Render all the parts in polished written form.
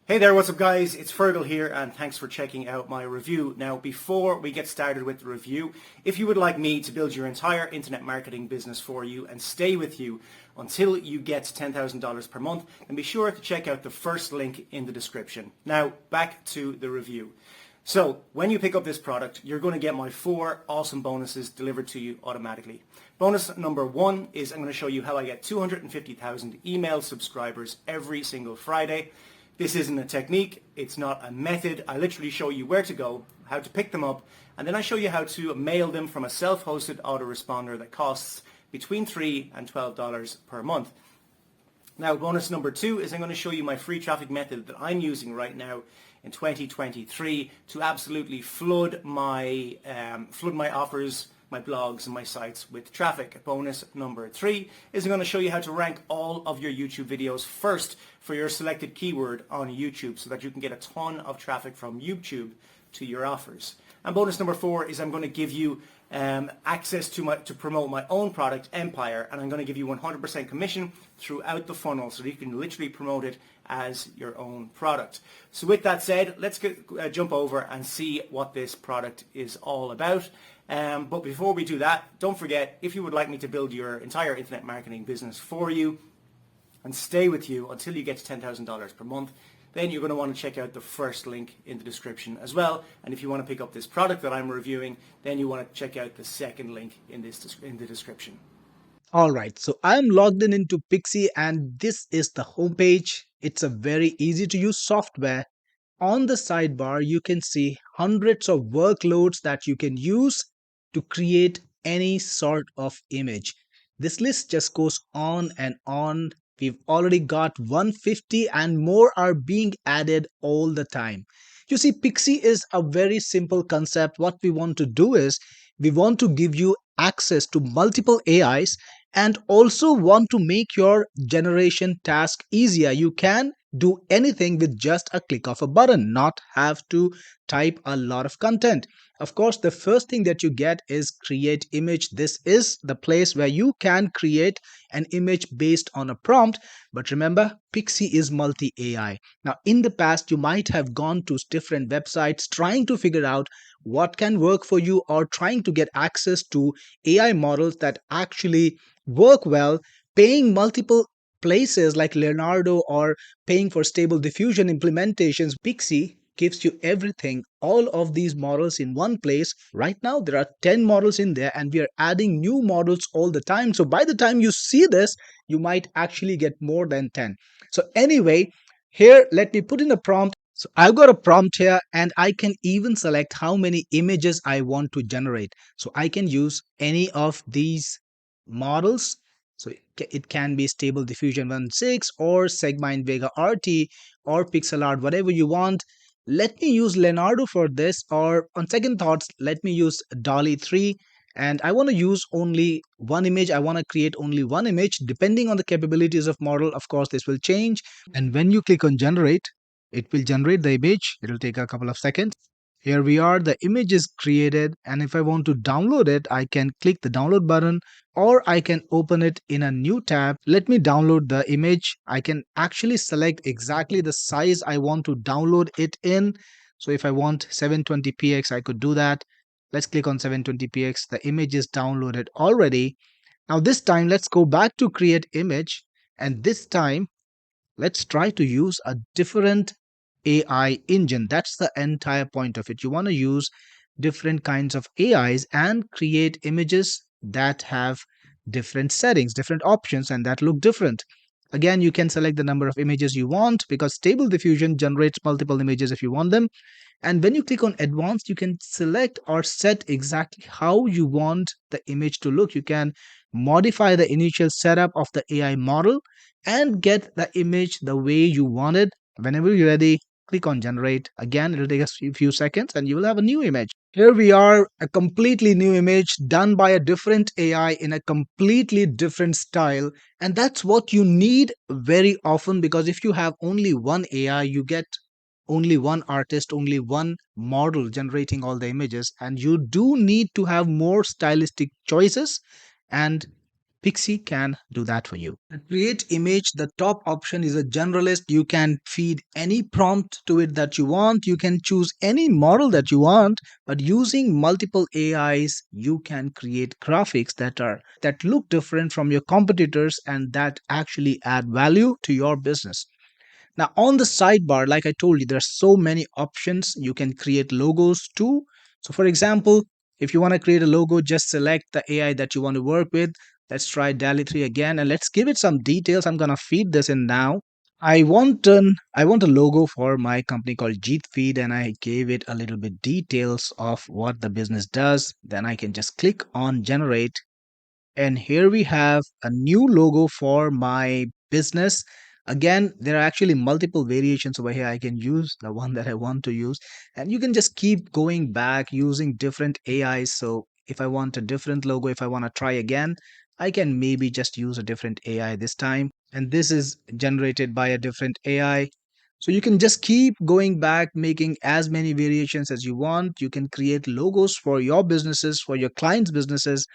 Hey there, what's up guys? It's Fergal here and thanks for checking out my review. Now before we get started with the review, if you would like me to build your entire internet marketing business for you and stay with you until you get $10,000 per month, then be sure to check out the first link in the description. Now back to the review. So when you pick up this product, you're going to get my 4 awesome bonuses delivered to you automatically. Bonus number 1 is I'm going to show you how I get 250,000 email subscribers every single Friday. This isn't a technique, it's not a method. I literally show you where to go, how to pick them up, and then I show you how to mail them from a self-hosted autoresponder that costs between $3 and $12 per month. Now, bonus number 2 is I'm going to show you my free traffic method that I'm using right now in 2023 to absolutely flood my offers, my blogs and my sites with traffic. Bonus number 3 is I'm going to show you how to rank all of your YouTube videos first for your selected keyword on YouTube so that you can get a ton of traffic from YouTube to your offers. And bonus number 4 is I'm going to give you access to promote my own product, Empire, and I'm going to give you 100% commission throughout the funnel so that you can literally promote it as your own product. So with that said, let's jump over and see what this product is all about. But before we do that, don't forget, if you would like me to build your entire internet marketing business for you and stay with you until you get to $10,000 per month, then you're going to want to check out the first link in the description as well. And if you want to pick up this product that I'm reviewing, then you want to check out the second link in the description. All right, so I'm logged in into Pixci and this is the homepage. It's a very easy to use software. On the sidebar, you can see hundreds of workloads that you can use to create any sort of image. This list just goes on and on. We've already got 150 and more are being added all the time. You see, Pixci is a very simple concept. What we want to do is we want to give you access to multiple AIs and also want to make your generation task easier. You can do anything with just a click of a button, not have to type a lot of content. Of course, the first thing that you get is create image. This is the place where you can create an image based on a prompt. But remember, Pixci is multi AI. Now, in the past, you might have gone to different websites trying to figure out what can work for you or trying to get access to AI models that actually work well, paying multiple places like Leonardo or paying for stable diffusion implementations. Pixci gives you everything, all of these models in one place. Right now, there are 10 models in there, and we are adding new models all the time. So by the time you see this, you might actually get more than 10. So anyway, here, let me put in a prompt. So I've got a prompt here, and I can even select how many images I want to generate. So I can use any of these models. So it can be Stable Diffusion 1.6 or Sigma Vega RT or Pixel Art, whatever you want. Let me use Leonardo for this, or on second thoughts, let me use Dolly 3. And I want to use only one image. I want to create only one image. Depending on the capabilities of model, of course, this will change. And when you click on generate, it will generate the image. It will take a couple of seconds. Here we are, the image is created, and if I want to download it, I can click the download button or I can open it in a new tab. Let me download the image. I can actually select exactly the size I want to download it in. So if I want 720px, I could do that. Let's click on 720px. The image is downloaded already. Now this time, let's go back to create image, and this time let's try to use a different AI engine. That's the entire point of it. You want to use different kinds of AIs and create images that have different settings, different options, and that look different. Again, you can select the number of images you want because Stable Diffusion generates multiple images if you want them. And when you click on advanced, you can select or set exactly how you want the image to look. You can modify the initial setup of the AI model and get the image the way you want it. Whenever you're ready, click on generate. Again, it will take us a few seconds and you will have a new image. Here we are, a completely new image done by a different AI in a completely different style. And that's what you need very often, because if you have only one AI, you get only one artist, only one model generating all the images, and you do need to have more stylistic choices. And Pixie can do that for you. The create image, the top option is a generalist. You can feed any prompt to it that you want. You can choose any model that you want, but using multiple AIs, you can create graphics that look different from your competitors and that actually add value to your business. Now, on the sidebar, like I told you, there are so many options. You can create logos too. So, for example, if you want to create a logo, just select the AI that you want to work with. Let's try DALI 3 again and let's give it some details. I'm going to feed this in now. I want a logo for my company called Jeet Feed, and I gave it a little bit details of what the business does. Then I can just click on generate, and here we have a new logo for my business. Again, there are actually multiple variations over here. I can use the one that I want to use, and you can just keep going back using different AIs. So if I want a different logo, if I want to try again, I can maybe just use a different AI this time. And this is generated by a different AI. So you can just keep going back, making as many variations as you want. You can create logos for your businesses, for your clients' businesses,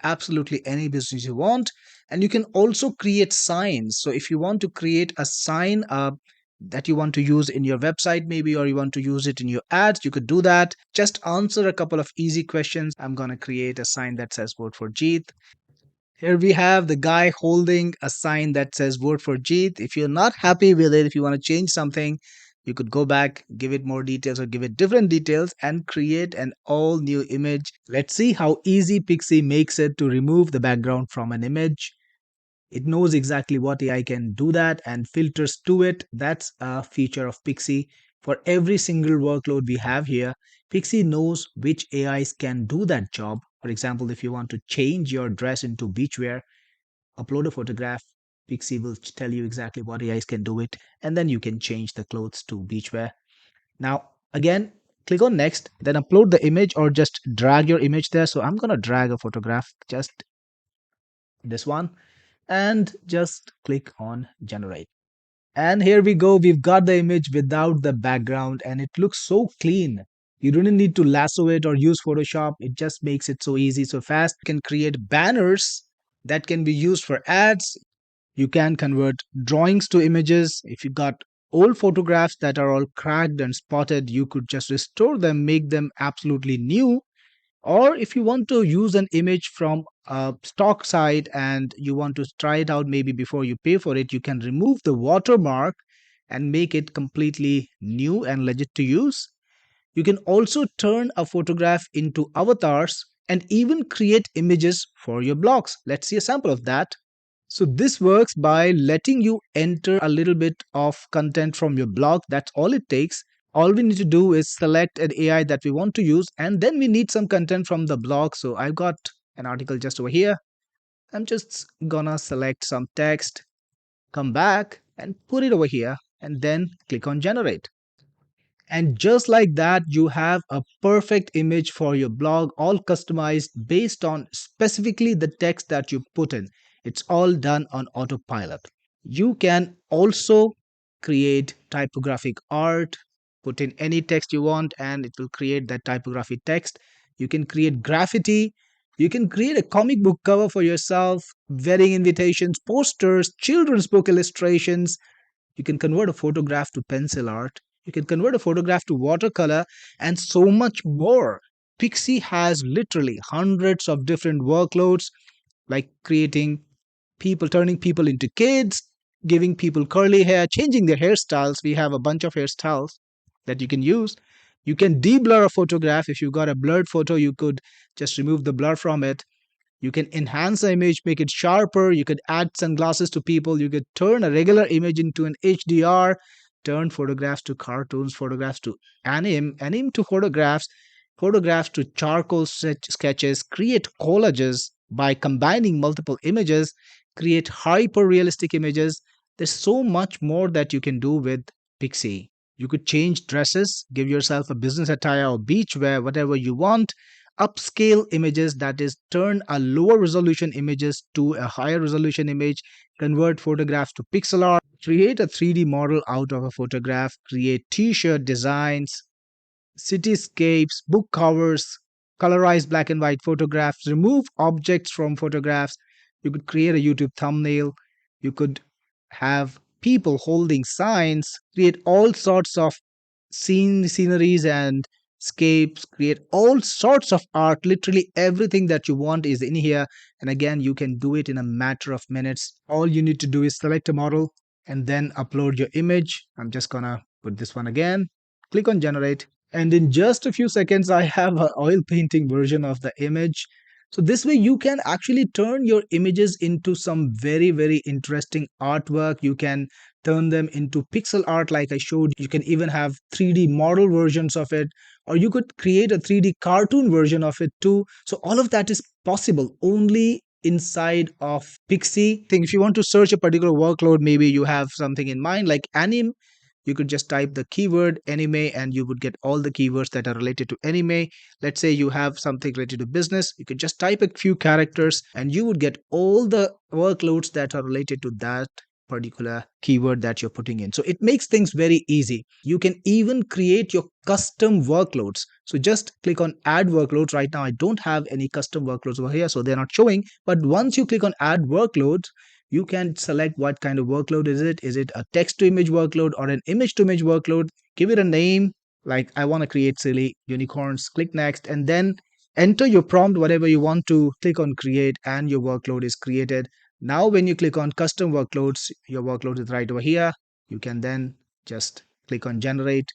absolutely any business you want. And you can also create signs. So if you want to create a sign that you want to use in your website maybe, or you want to use it in your ads, you could do that. Just answer a couple of easy questions. I'm going to create a sign that says vote for Jeet. Here we have the guy holding a sign that says vote for Jeet. If you're not happy with it, if you want to change something, you could go back, give it more details or give it different details and create an all new image. Let's see how easy Pixie makes it to remove the background from an image. It knows exactly what AI can do that and filters to it. That's a feature of Pixie. For every single workload we have here, Pixie knows which AIs can do that job. For example, if you want to change your dress into beachwear, upload a photograph. Pixie will tell you exactly what AIs can do it, and then you can change the clothes to beachwear. Now, again, click on next, then upload the image or just drag your image there. So I'm going to drag a photograph, just this one, and just click on generate. And here we go. We've got the image without the background and it looks so clean. You don't need to lasso it or use Photoshop. It just makes it so easy, so fast. You can create banners that can be used for ads. You can convert drawings to images. If you got old photographs that are all cracked and spotted, you could just restore them, make them absolutely new. Or if you want to use an image from a stock site and you want to try it out maybe before you pay for it, you can remove the watermark and make it completely new and legit to use. You can also turn a photograph into avatars and even create images for your blogs. Let's see a sample of that. So this works by letting you enter a little bit of content from your blog. That's all it takes. All we need to do is select an AI that we want to use, and then we need some content from the blog. So I've got an article just over here. I'm just gonna select some text, come back and put it over here, and then click on generate. And just like that, you have a perfect image for your blog, all customized based on specifically the text that you put in. It's all done on autopilot. You can also create typographic art, put in any text you want, and it will create that typographic text. You can create graffiti. You can create a comic book cover for yourself, wedding invitations, posters, children's book illustrations. You can convert a photograph to pencil art. You can convert a photograph to watercolor and so much more. Pixie has literally hundreds of different workloads like creating people, turning people into kids, giving people curly hair, changing their hairstyles. We have a bunch of hairstyles that you can use. You can de-blur a photograph. If you've got a blurred photo, you could just remove the blur from it. You can enhance the image, make it sharper. You could add sunglasses to people. You could turn a regular image into an HDR, turn photographs to cartoons, photographs to anime to photographs, photographs to charcoal sketches, create collages by combining multiple images, create hyper realistic images. There's so much more that you can do with Pixie. You could change dresses, give yourself a business attire or beach wear, whatever you want. Upscale images, that is, turn a lower resolution images to a higher resolution image, convert photographs to pixel art, create a 3D model out of a photograph, create t-shirt designs, cityscapes, book covers, colorize black and white photographs, remove objects from photographs, You could create a YouTube thumbnail. You could have people holding signs, create all sorts of sceneries and scapes, create all sorts of art. Literally everything that you want is in here. And again, you can do it in a matter of minutes. All you need to do is select a model and then upload your image. I'm just gonna put this one again, click on generate. And in just a few seconds, I have an oil painting version of the image. So this way you can actually turn your images into some very, very interesting artwork. You can turn them into pixel art like I showed. You can even have 3D model versions of it, or you could create a 3D cartoon version of it too. So all of that is possible only inside of Pixie. Think if you want to search a particular workload, maybe you have something in mind like anime, you could just type the keyword anime and you would get all the keywords that are related to anime. Let's say you have something related to business, you could just type a few characters and you would get all the workloads that are related to that particular keyword that you're putting in. So it makes things very easy. You can even create your custom workloads. So just click on add workloads. Right now I don't have any custom workloads over here, so they're not showing. But once you click on add workloads, you can select what kind of workload is it. Is it a text to image workload or an image to image workload? Give it a name, like I want to create silly unicorns. Click next and then enter your prompt, whatever you want to. Click on create and your workload is created. Now when you click on custom workloads, your workload is right over here. You can then just click on generate.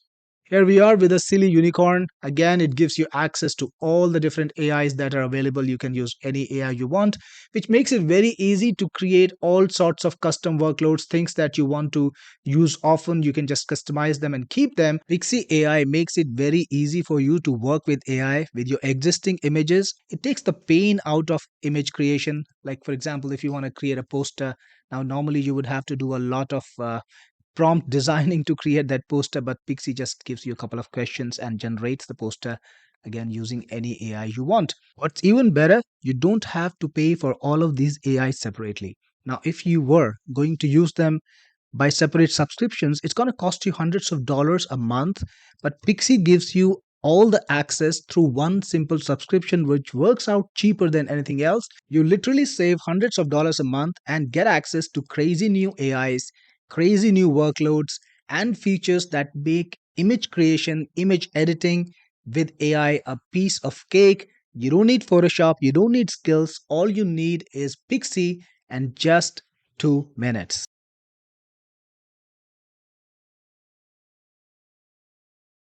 Here we are with a silly unicorn. Again, it gives you access to all the different AIs that are available. You can use any AI you want, which makes it very easy to create all sorts of custom workloads, things that you want to use often. You can just customize them and keep them. Pixie AI makes it very easy for you to work with AI with your existing images. It takes the pain out of image creation. Like, for example, if you want to create a poster, now normally you would have to do a lot of prompt designing to create that poster, but Pixie just gives you a couple of questions and generates the poster again using any AI you want. What's even better, you don't have to pay for all of these AIs separately. Now, if you were going to use them by separate subscriptions, it's going to cost you hundreds of dollars a month. But Pixie gives you all the access through one simple subscription, which works out cheaper than anything else. You literally save hundreds of dollars a month and get access to crazy new AIs, crazy new workloads, and features that make image creation, image editing with AI a piece of cake. You don't need Photoshop, you don't need skills. All you need is Pixie and just 2 minutes.